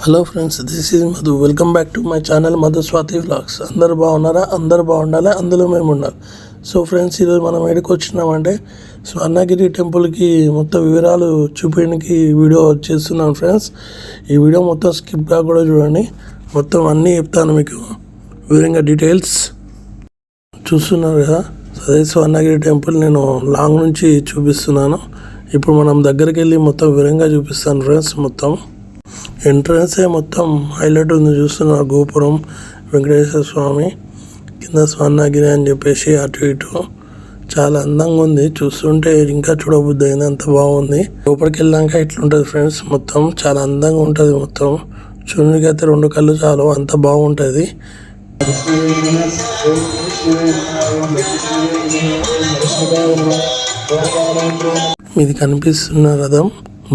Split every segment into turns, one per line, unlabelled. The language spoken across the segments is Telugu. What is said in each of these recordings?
Hello friends, this is Madhu. Welcome back to my channel Madhu Swathi vlogs. అందరు బాగున్నారా? అందరు బాగుండాలి, అందులో మేము ఉండాలి. సో ఫ్రెండ్స్, ఈరోజు మనం ఎక్కడికి వచ్చినామంటే స్వర్ణగిరి టెంపుల్కి మొత్తం వివరాలు చూపించడానికి వీడియో చేస్తున్నాను ఫ్రెండ్స్. ఈ వీడియో మొత్తం స్కిప్గా కూడా చూడండి, మొత్తం అన్నీ చెప్తాను మీకు వివరంగా డీటెయిల్స్. చూస్తున్నారు కదా, అదే స్వర్ణగిరి టెంపుల్ నేను లాంగ్ నుంచి చూపిస్తున్నాను. ఇప్పుడు మనం దగ్గరికి వెళ్ళి మొత్తం వివరంగా చూపిస్తాను ఫ్రెండ్స్. మొత్తం ఎంట్రన్సే మొత్తం హైలైట్ ఉంది. చూస్తున్నారు గోపురం, వెంకటేశ్వర స్వామి, కింద స్వర్ణగిరి అని చెప్పేసి అటు ఇటు చాలా అందంగా ఉంది. చూస్తుంటే ఇంకా చూడబుద్ధి అయింది, అంత బాగుంది. లోపలికి వెళ్ళాక ఇట్లుంటుంది ఫ్రెండ్స్. మొత్తం చాలా అందంగా ఉంటుంది. మొత్తం చూడడానికి అయితే 2 కళ్ళు చాలు, అంత బాగుంటుంది. ఇది కనిపిస్తున్న రథం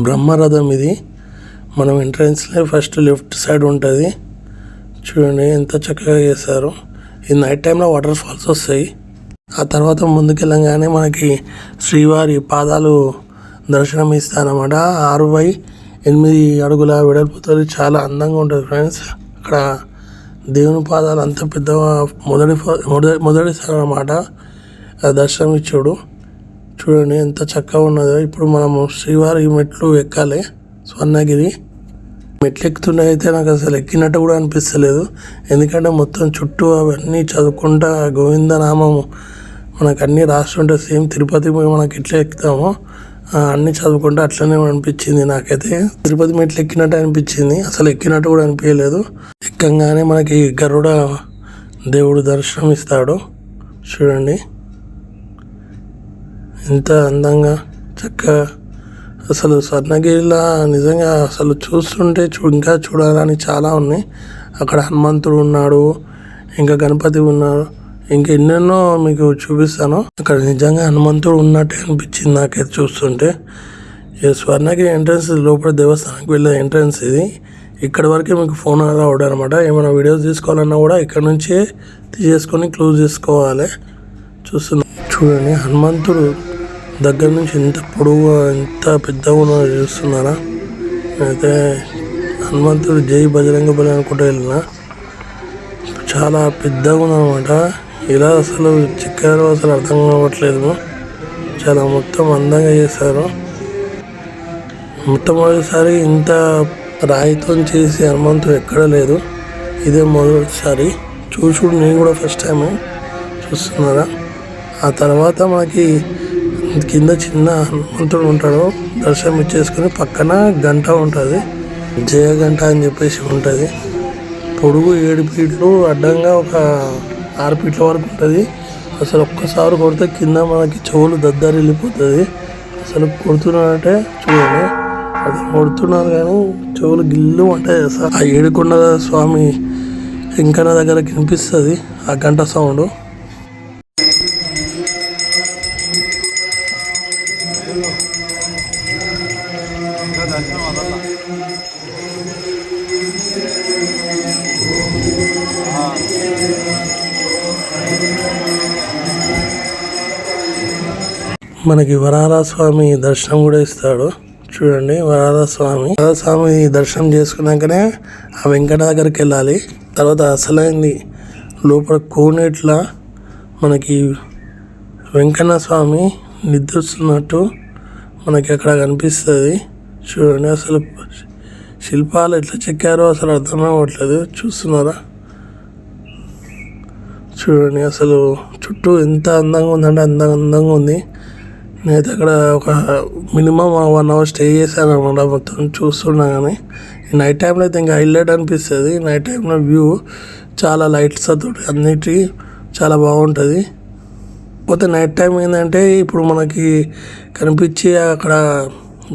బ్రహ్మరథం. ఇది మనం ఎంట్రన్స్లో ఫస్ట్ లెఫ్ట్ సైడ్ ఉంటుంది. చూడండి ఎంత చక్కగా చేశారు. ఇది నైట్ టైంలో వాటర్ ఫాల్స్ వస్తాయి. ఆ తర్వాత ముందుకెళ్ళంగానే మనకి శ్రీవారి పాదాలు దర్శనం ఇస్తారన్నమాట. 6x8 అడుగుల వెడల్పుతో చాలా అందంగా ఉంటుంది ఫ్రెండ్స్. అక్కడ దేవుని పాదాలు అంత పెద్దగా మొదటిసారి అన్నమాట దర్శనం ఇచ్చాడు. చూడండి ఎంత చక్కగా ఉన్నదో. ఇప్పుడు మనము శ్రీవారి మెట్లు ఎక్కాలి. స్వర్ణగిరి మెట్లు ఎక్కుతుండే అయితే నాకు అసలు ఎక్కినట్టు కూడా అనిపిస్తలేదు. ఎందుకంటే మొత్తం చుట్టూ అవన్నీ చదువుకుంటా గోవిందనామము మనకు అన్నీ రాస్తుంటే సేమ్ తిరుపతి మనకి ఎట్లా ఎక్కుతామో అన్నీ చదువుకుంటూ అట్లనే అనిపించింది నాకైతే. తిరుపతి మెట్లు ఎక్కినట్టు అనిపించింది, అసలు ఎక్కినట్టు కూడా అనిపించలేదు. ఎక్కంగానే మనకి గరుడ దేవుడు దర్శనం ఇస్తాడు. చూడండి ఎంత అందంగా చక్కగా. అసలు స్వర్ణగిరిలో నిజంగా అసలు చూస్తుంటే ఇంకా చూడాలని చాలా ఉన్నాయి. అక్కడ హనుమంతుడు ఉన్నాడు, ఇంకా గణపతి ఉన్నాడు, ఇంకా ఎన్నెన్నో మీకు చూపిస్తాను. అక్కడ నిజంగా హనుమంతుడు ఉన్నట్టే అనిపించింది నాకైతే చూస్తుంటే. స్వర్ణగిరి ఎంట్రన్స్ లోపల దేవస్థానానికి వెళ్ళే ఎంట్రన్స్ ఇది. ఇక్కడ వరకే మీకు ఫోన్ రావడం అనమాట. ఏమైనా వీడియోస్ తీసుకోవాలన్నా కూడా ఇక్కడ నుంచే తీసేసుకొని క్లోజ్ చేసుకోవాలి. చూడండి హనుమంతుడు దగ్గర నుంచి ఎంత పొడవుగా ఎంత పెద్దగా ఉన్నాడో చూస్తున్నారా. అయితే హనుమంతుడు జై బజరంగ బలి అనుకుంటూ వెళ్ళిన చాలా పెద్దగా ఉందన్నమాట. ఇలా అసలు చెక్కారో అసలు అర్థం కావట్లేదు. చాలా మొత్తం అందంగా చేశారు. మొట్టమొదటిసారి ఇంత రాయితో చేసి హనుమంతుడు ఎక్కడ లేదు, ఇదే మొదటిసారి. చూడు నేను కూడా ఫస్ట్ టైం చూస్తున్నారా. ఆ తర్వాత మనకి కింద చిన్న హనుమంతుడు ఉంటాడు, దర్శనం ఇచ్చేసుకుని పక్కన గంట ఉంటుంది, జయ గంట అని చెప్పేసి ఉంటుంది. పొడుగు 7 ఫీట్లు, అడ్డంగా ఒక 6 ఫీట్ల వరకు ఉంటుంది. అసలు ఒక్కసారి కొడితే కింద మనకి చెవులు దద్దరిల్లిపోతుంది. అసలు కొడుతున్నారంటే చూడండి, అది కొడుతున్నారు కానీ చెవులు గిల్లు అంటే ఆ ఏడుకొండ స్వామి వెంకన్న దగ్గర కనిపిస్తుంది ఆ గంట సౌండ్. మనకి వరాల స్వామి దర్శనం కూడా ఇస్తాడు. చూడండి వరాల స్వామి దర్శనం చేసుకున్నాకనే ఆ వెంకట దగ్గరికి వెళ్ళాలి. తర్వాత అసలైంది లోపల కోనేట్ల మనకి వెంకన్న స్వామి నిద్రిస్తున్నట్టు మనకి అక్కడ కనిపిస్తుంది. చూడండి అసలు శిల్పాలు ఎట్లా చెక్కారో అసలు అర్థం అవ్వట్లేదు. చూస్తున్నారా, చూడండి అసలు చుట్టూ ఎంత అందంగా ఉందంటే అందంగా ఉంది. నేనైతే అక్కడ ఒక మినిమం 1 hour స్టే చేశాను అనమాట. మొత్తం చూస్తున్నా కానీ నైట్ టైంలో అయితే ఇంకా హైలైట్ అనిపిస్తుంది. నైట్ టైంలో వ్యూ చాలా లైట్స్ తోటి అన్నిటి చాలా బాగుంటుంది. పోతే నైట్ టైం ఏంటంటే ఇప్పుడు మనకి కనిపించే అక్కడ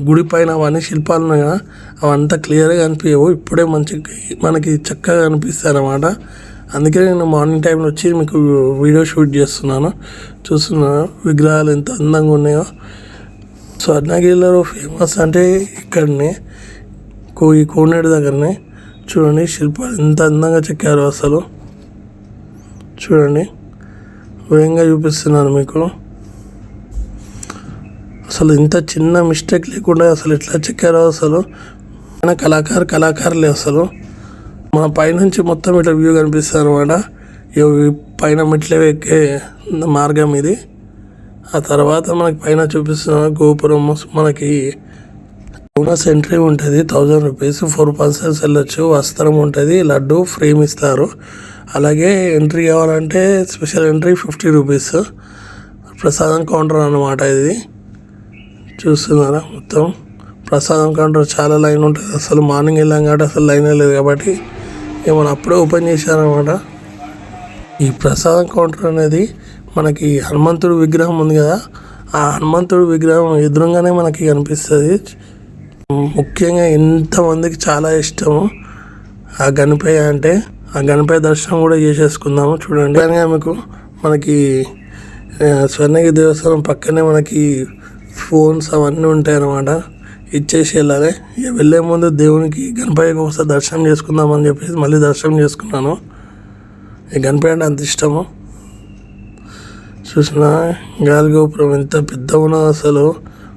గుడి పైన అవన్నీ శిల్పాలు ఉన్నాయి కదా, అవంతా క్లియర్గా కనిపించవు. ఇప్పుడే మనకి చక్కగా కనిపిస్తాయి అన్నమాట. అందుకే నేను మార్నింగ్ టైంలో వచ్చి మీకు వీడియో షూట్ చేస్తున్నాను. చూస్తున్నాను విగ్రహాలు ఎంత అందంగా ఉన్నాయో. స్వర్ణగిరిలో ఫేమస్ అంటే ఇక్కడనే ఈ కోనేరు దగ్గరనే. చూడండి శిల్పాలు ఎంత అందంగా చెక్కారు అసలు. చూడండి వేగంగా చూపిస్తున్నాను మీకు. అసలు ఇంత చిన్న మిస్టేక్ లేకుండా అసలు ఎట్లా చెక్కారో అసలు కళాకారులే అసలు. మన పైనుంచి మొత్తం ఇట్లా వ్యూ కనిపిస్తుంది అనమాట. పైన మెట్లు ఎక్కే మార్గం ఇది. ఆ తర్వాత మనకి పైన చూపిస్తున్న గోపురం మనకి బోనస్ ఎంట్రీ ఉంటుంది 1000 రూపీస్. 4 పర్సన్స్ వెళ్ళొచ్చు. వస్త్రం ఉంటుంది, లడ్డు ఫ్రేమ్ ఇస్తారు. అలాగే ఎంట్రీ కావాలంటే స్పెషల్ ఎంట్రీ 50 రూపీస్. ప్రసాదం కౌంటర్ అన్నమాట ఇది. చూస్తున్నారా మొత్తం ప్రసాదం కౌంటర్. చాలా లైన్ ఉంటుంది. అసలు మార్నింగ్ వెళ్ళాం కాబట్టి అసలు లైన్ లేదు కాబట్టి ఏమన్నా అప్పుడే ఓపెన్ చేశారనమాట. ఈ ప్రసాదం కౌంటర్ అనేది మనకి హనుమంతుడు విగ్రహం ఉంది కదా, ఆ హనుమంతుడు విగ్రహం ఎదురుగానే మనకి కనిపిస్తుంది. ముఖ్యంగా ఎంతమందికి చాలా ఇష్టము ఆ గణపయ్య అంటే. ఆ గణపయ్య దర్శనం కూడా చేసేసుకుందాము. చూడండి మీకు మనకి స్వర్ణగిరి దేవస్థానం పక్కనే మనకి ఫోన్స్ అవన్నీ ఉంటాయి అన్నమాట. ఇచ్చేసి వెళ్ళాలి. వెళ్ళే ముందు దేవునికి గణపయ్యకి ఒకసారి దర్శనం చేసుకుందామని చెప్పేసి మళ్ళీ దర్శనం చేసుకున్నాను. ఈ గణపయ్య అంటే అంత ఇష్టము. చూసిన గాలి గోపురం ఎంత పెద్దగా ఉన్నదో అసలు.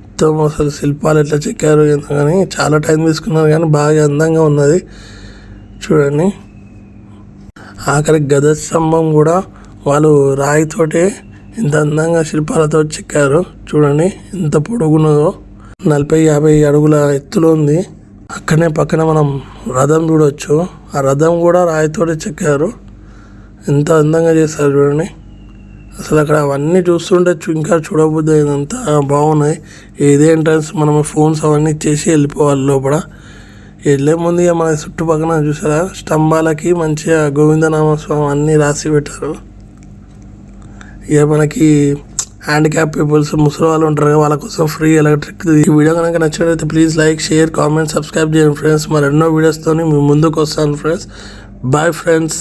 మొత్తం అసలు శిల్పాలు ఎట్లా చెక్కారు కానీ చాలా టైం తీసుకున్నారు కానీ బాగా అందంగా ఉన్నది. చూడండి ఆఖరికి గద స్తంభం కూడా వాళ్ళు రాయితోటే ఇంత అందంగా శిల్పాలతో చెక్కారు. చూడండి ఎంత పొడుగున్నదో, 40-50 అడుగుల ఎత్తులో ఉంది. అక్కడనే పక్కన మనం రథం చూడవచ్చు. ఆ రథం కూడా రాయితోటే చెక్కారు. ఎంత అందంగా చేస్తారు చూడండి. అసలు అక్కడ అవన్నీ చూస్తుంటే ఇంకా చూడబుద్ధి అయిందంతా బాగున్నాయి. ఏదే ఎంట్రన్స్ మనం ఫోన్స్ అవన్నీ ఇచ్చేసి వెళ్ళిపోవాలి లోపల. వెళ్ళే ముందు ఇక మన చుట్టుపక్కల చూసారా స్తంభాలకి మంచిగా గోవిందనామస్వామి అన్నీ రాసి పెట్టారు. ఇక మనకి హ్యాండిక్యాప్ పీపుల్స్ ముసలి వాళ్ళు ఉంటారు వాళ్ళ కోసం ఫ్రీ ఎలక్ట్రిక్. ఈ వీడియో కనుక నచ్చినట్లయితే please like, share, comment, subscribe చేయండి ఫ్రెండ్స్. మరి ఎన్నో వీడియోస్తో మీ ముందుకు వస్తాను ఫ్రెండ్స్. Bye friends.